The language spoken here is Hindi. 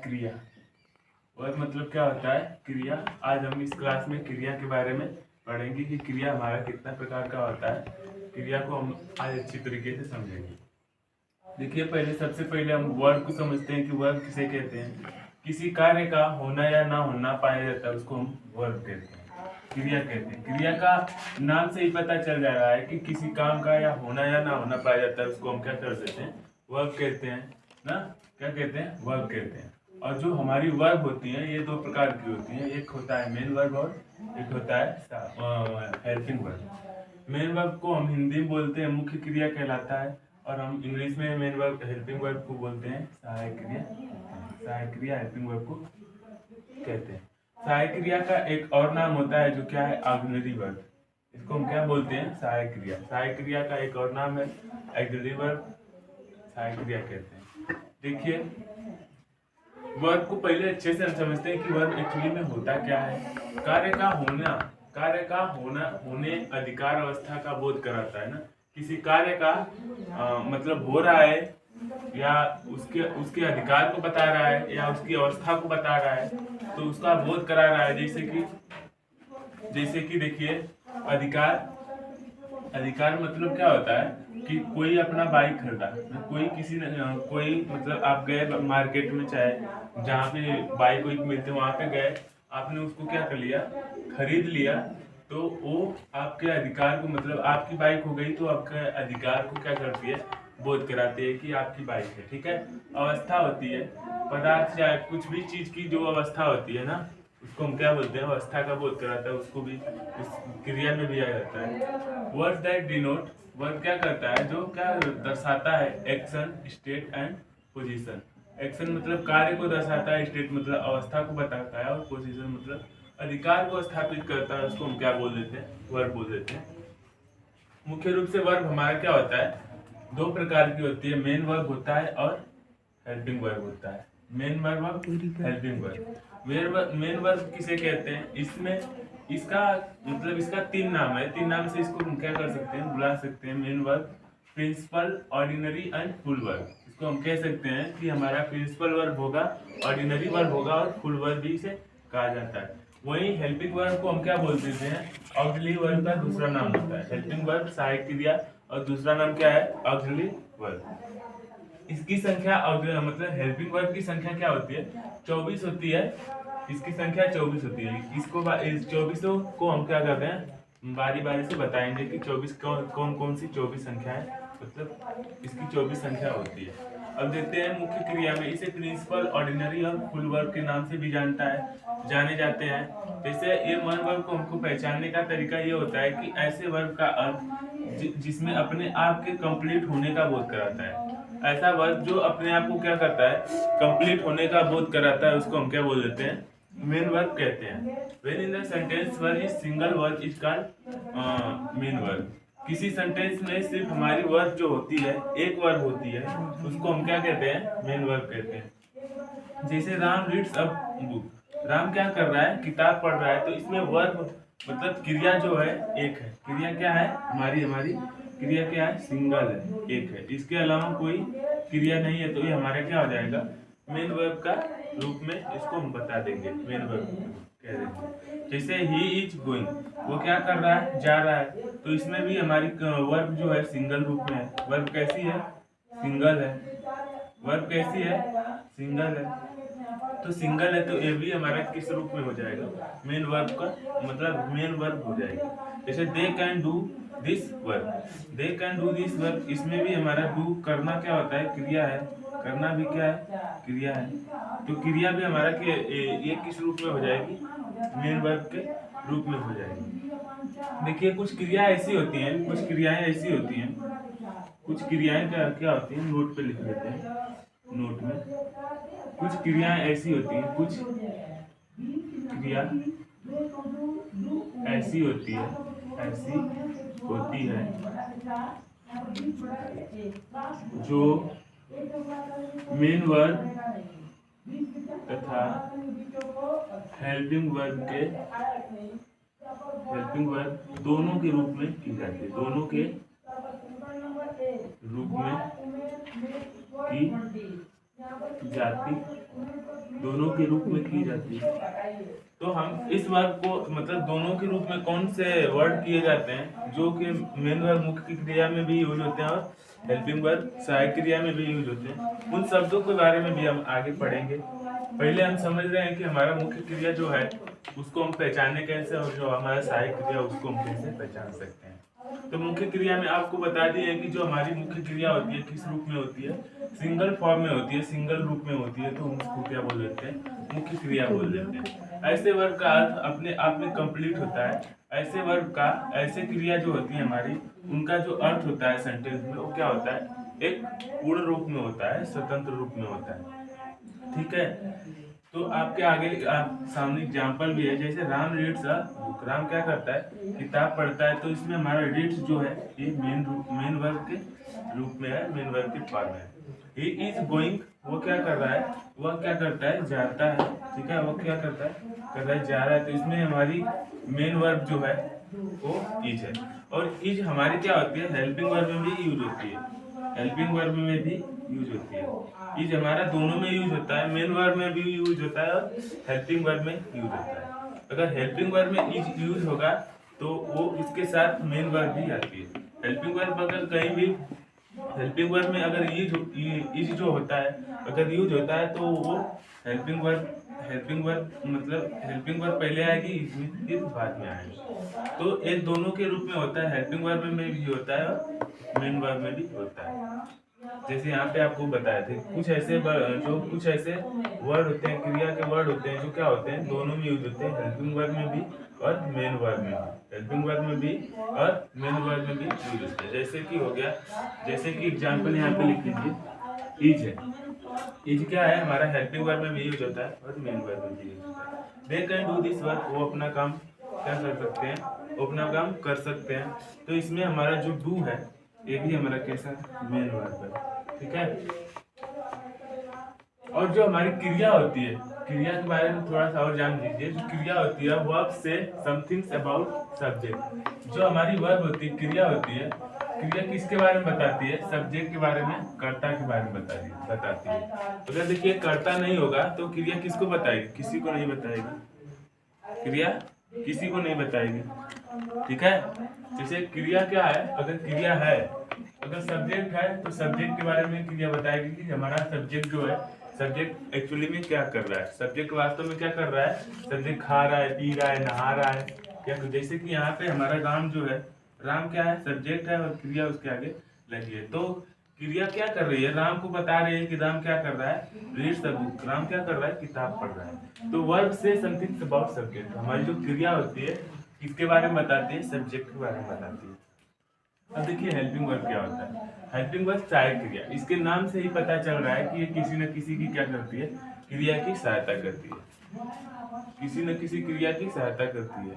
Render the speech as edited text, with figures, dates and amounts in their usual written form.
क्रिया। वर्ब मतलब क्या होता है? क्रिया। आज हम इस क्लास में क्रिया के बारे में पढ़ेंगे कि क्रिया हमारा कितना प्रकार का होता है। क्रिया को हम आज अच्छी तरीके से समझेंगे। देखिए, सबसे पहले हम वर्ब को समझते हैं कि वर्ब किसे कहते हैं। किसी कार्य का होना या ना होना पाया जाता है उसको हम वर्ब कहते हैं, क्रिया कहते हैं। क्रिया का नाम से ही पता चल जा रहा है कि किसी काम का या होना या ना होना पाया जाता है उसको हम क्या कर देते हैं? वर्ब कहते हैं ना। क्या कहते हैं? वर्ब कहते हैं। और जो हमारी वर्ब होती है ये दो प्रकार की होती है, एक होता है मेन वर्ब और एक होता है हेल्पिंग वर्ब। मेन वर्ब को हम हिंदी में बोलते हैं मुख्य क्रिया कहलाता है, और हम इंग्लिश में मेन वर्ब हेल्पिंग वर्ब को बोलते हैं सहायक क्रिया। सहायक क्रिया हेल्पिंग वर्ब को कहते हैं। सहायक क्रिया का एक और नाम होता है जो क्या है? Auxiliary verb. इसको हम क्या बोलते हैं? सहायक क्रिया। सहायक क्रिया का एक और नाम है ऑक्सिलरी वर्ब, सहायक क्रिया कहते हैं। देखिए, वर्ब को पहले अच्छे से हम समझते हैं कि वर्ब एक्चुअली में होता क्या है। कार्य का होने अधिकार अवस्था का बोध कराता है ना। किसी कार्य का मतलब हो रहा है या उसके अधिकार को बता रहा है या उसकी अवस्था को बता रहा है, तो उसका बोध करा रहा है। जैसे कि देखिए, अधिकार मतलब क्या होता है कि कोई अपना बाइक खरीदा, कोई मतलब आप गए मार्केट में, चाहे जहाँ पे बाइक वाइक मिलते वहां पे गए, आपने उसको क्या कर लिया? खरीद लिया। तो वो आपके अधिकार को मतलब आपकी बाइक हो गई, तो आपके अधिकार को क्या करती है? बोध कराती है कि आपकी बाइक है। ठीक है। अवस्था होती है पदार्थ या कुछ भी चीज की जो अवस्था होती है ना, उसको हम क्या बोलते हैं? अवस्था का बोध कराता है, उसको भी उस क्रिया में भी आ जाता है। वर्ड्स दैट डिनोट, वर्ड क्या करता है? जो क्या दर्शाता है? Action, state and position. Action मतलब कार्य को दर्शाता है, स्टेट मतलब अवस्था को बताता है, और पोजीशन मतलब अधिकार को स्थापित करता है। उसको हम क्या बोल देते हैं? वर्ब बोल देते हैं। मुख्य रूप से वर्ब हमारा क्या होता है? दो प्रकार की होती है, मेन वर्ब होता है और हेल्पिंग वर्ब होता है। मेन वर्ब और हेल्पिंग वर्ब। मेन वर्ब किसे कहते हैं? इसका तीन नाम है। तीन नाम से इसको हम क्या कर सकते हैं? बुला सकते हैं। Main verb, principal, ordinary and full verb. इसको हम कह सकते हैं कि हमारा प्रिंसिपल वर्ब होगा, ऑर्डिनरी वर्ब होगा और फुल वर्ब भी इसे कहा जाता है। वही हेल्पिंग वर्ब को हम क्या बोल देते हैं? ऑक्सिलरी वर्ब का दूसरा नाम होता है। हेल्पिंग वर्ब सहायक क्रिया और दूसरा नाम क्या है? Auxiliary verb. इसकी संख्या मतलब हेल्पिंग वर्ब की संख्या क्या होती है? 24 होती है। इसकी संख्या 24 होती है। इसको 24 को हम क्या करते हैं? बारी बारी से बताएंगे कि 24 कौन कौन सी 24 संख्या है, मतलब इसकी 24 संख्या होती है। अब देखते हैं मुख्य क्रिया में इसे प्रिंसिपल, ऑर्डिनरी और फुल वर्ब के नाम से भी जाने जाते हैं। जैसे ये वर्ब को हमको पहचानने का तरीका ये होता है कि ऐसे वर्ब का अर्थ जिसमें अपने आप के कंप्लीट होने का बोध कराता है। ऐसा वर्ब जो अपने आप को क्या करता है? कंप्लीट होने का बोध कराता है, उसको हम क्या बोल देते हैं? मेन वर्ब कहते हैं। When in the sentence verb is single verb is called main verb. किसी सेंटेंस में सिर्फ हमारी वर्ब जो होती है, एक वर्ब होती है, उसको हम क्या कहते हैं? मेन वर्ब कहते हैं। जैसे Ram reads a book, Ram क्या कर रहा है? किताब पढ़ रहा है। तो इसमें वर्ब मतलब क्रिया जो है एक है। क्रिया क्या है? हमारी क्रिया क्या है? सिंगल है, एक है। इसके अलावा कोई क्रिया नहीं है, तो ये हमारा क्या हो जाएगा? मेन वर्ब का रूप में इसको हम बता देंगे, मेन वर्ब कह देंगे। जैसे ही इज गोइंग, वो क्या कर रहा है? जा रहा है। तो इसमें भी हमारी वर्ब जो है सिंगल रूप में है। वर्ब कैसी है? सिंगल है। वर्ब कैसी है? सिंगल है। तो सिंगल है तो ये भी हमारा किस रूप में हो जाएगा? मेन वर्ब का मतलब मेन वर्ब हो जाएगा। जैसे they can do this work, they can do this work, इसमें भी हमारा डू करना क्या होता है? क्रिया है। करना भी क्या है? क्रिया है। तो क्रिया भी हमारा ये किस रूप में हो जाएगी? मेन वर्ब के रूप में हो जाएगी। देखिए, कुछ क्रियाएं ऐसी होती हैं, कुछ क्रियाएं क्या होती हैं? नोट पे लिख लेते हैं, नोट में। कुछ क्रियाएं ऐसी होती हैं, कुछ क्रिया ऐसी होती है जो मेन वर्ब तथा हेल्पिंग वर्ब दोनों के रूप में की जाती है। दोनों के रूप में की जाती दोनों के रूप में की जाती है। तो हम इस वर्ब को मतलब दोनों के रूप में कौन से वर्ड किए जाते हैं जो कि मेन वर्ब मुख्य क्रिया में भी यूज होते हैं और हेल्पिंग वर्ब सहायक क्रिया में भी यूज होते हैं, उन शब्दों के बारे में भी हम आगे पढ़ेंगे। पहले हम समझ रहे हैं कि हमारा मुख्य क्रिया जो है उसको हम पहचाने कैसे, और जो हमारा सहायक क्रिया उसको हम कैसे पहचान सकते हैं। तो मुख्य क्रिया में आपको बता दिए कि जो हमारी मुख्य क्रिया होती है किस रूप में होती है, सिंगल फॉर्म में होती है, सिंगल रूप में होती है, तो हम उसको क्या बोल देते हैं, मुख्य क्रिया बोल देते हैं। ऐसे वर्ब का अर्थ अपने आप में कंप्लीट होता है। ऐसे वर्ब का, ऐसे क्रिया जो होती है हमारी, उनका जो अर्थ होता है सेंटेंस में वो क्या होता है, एक पूर्ण रूप में होता है, स्वतंत्र रूप में होता है। ठीक है, तो आपके आगे सामने एग्जाम्पल भी है, जैसे Ram reads a book. Ram क्या करता है, किताब पढ़ता है। तो इसमें हमारा रीड्स जो है ये मेन वर्ब के रूप में है, मेन वर्ब के फॉर्म है। ही इज गोइंग, वो क्या कर रहा है, वह क्या करता है, जाता है। ठीक है, वो क्या करता है, कर रहा है, जा रहा है। तो इसमें हमारी मेन वर्ब जो है वो इज है। और इज हमारी क्या होती है, हेल्पिंग वर्ब में भी यूज होती है, हेल्पिंग वर्ब में भी यूज होती है। इज हमारा दोनों में यूज होता है, मेन वर्ब में भी यूज होता है और हेल्पिंग वर्ब में यूज होता है। अगर हेल्पिंग वर्ब में इज यूज होगा तो वो इसके साथ मेन वर्ब भी आती है। हेल्पिंग वर्ब अगर कहीं भी, हेल्पिंग वर्ब में अगर इज जो होता है अगर यूज होता है तो वो हेल्पिंग वर्ब मतलब हेल्पिंग वर्ब पहले आएगी, इज बाद में आएगी। तो ये दोनों के रूप में होता है, हेल्पिंग वर्ब में भी होता है और मेन वर्ब में भी होता है। जैसे यहाँ पे आपको बताए थे कुछ ऐसे कुछ ऐसे वर्ड होते हैं, क्रिया के वर्ड होते हैं जो क्या होते हैं, दोनों में यूज होते हैं, हेल्पिंग वर्ब में भी और मेन वर्ब में भी, हेल्पिंग वर्ब में भी और मेन वर्ब में भी यूज होते हैं। जैसे कि हो गया, जैसे कि एग्जाम्पल यहाँ पे लिख लीजिए, इज है। इज क्या है, हमारा हेल्पिंग वर्ब में भी यूज होता है और मेन वर्ब में भी यूज होता है। They can do this work, वो अपना काम क्या कर सकते हैं, वो अपना काम कर सकते हैं। तो इसमें हमारा जो डू है ये भी हमारा कैसा, मेन वर्ब है। ठीक है, और जो हमारी क्रिया होती है, क्रिया के बारे में थोड़ा सा और जान लीजिए। जो क्रिया होती है वर्ब से समथिंग्स अबाउट सब्जेक्ट। जो हमारी वर्ब होती है, क्रिया होती है, क्रिया किसके बारे में बताती है, सब्जेक्ट के बारे में, कर्ता के बारे में बताती है। अगर देखिए कर्ता नहीं होगा तो क्रिया किसको बताएगी, किसी को नहीं बताएगी, क्रिया किसी को नहीं बताएगी। ठीक है, जैसे क्रिया क्या है, अगर क्रिया है, अगर सब्जेक्ट है तो सब्जेक्ट के बारे में क्रिया बताएगी कि हमारा सब्जेक्ट जो है, सब्जेक्ट एक्चुअली में क्या कर रहा है, सब्जेक्ट वास्तव में क्या कर रहा है, सब्जेक्ट खा रहा है, पी रहा है, नहा रहा है, या जैसे कि यहाँ पे हमारा राम जो है, राम क्या है, सब्जेक्ट है और क्रिया उसके आगे लगी है। तो क्रिया क्या कर रही है, राम को बता रही है कि राम क्या कर रहा है, रीड्स द बुक, राम क्या कर रहा है, किताब पढ़ रहा है। तो वर्ब से समथिंग अबाउट सब्जेक्ट, हमारी जो क्रिया होती है किसके बारे में बताती है, सब्जेक्ट के बारे में बताती है। अब देखिए हेल्पिंग वर्ब क्या होता है, हेल्पिंग वर्ब सहायक क्रिया। इसके नाम से ही पता चल रहा है कि ये किसी न किसी की क्या करती है, क्रिया की सहायता करती है, किसी न किसी क्रिया की सहायता करती है।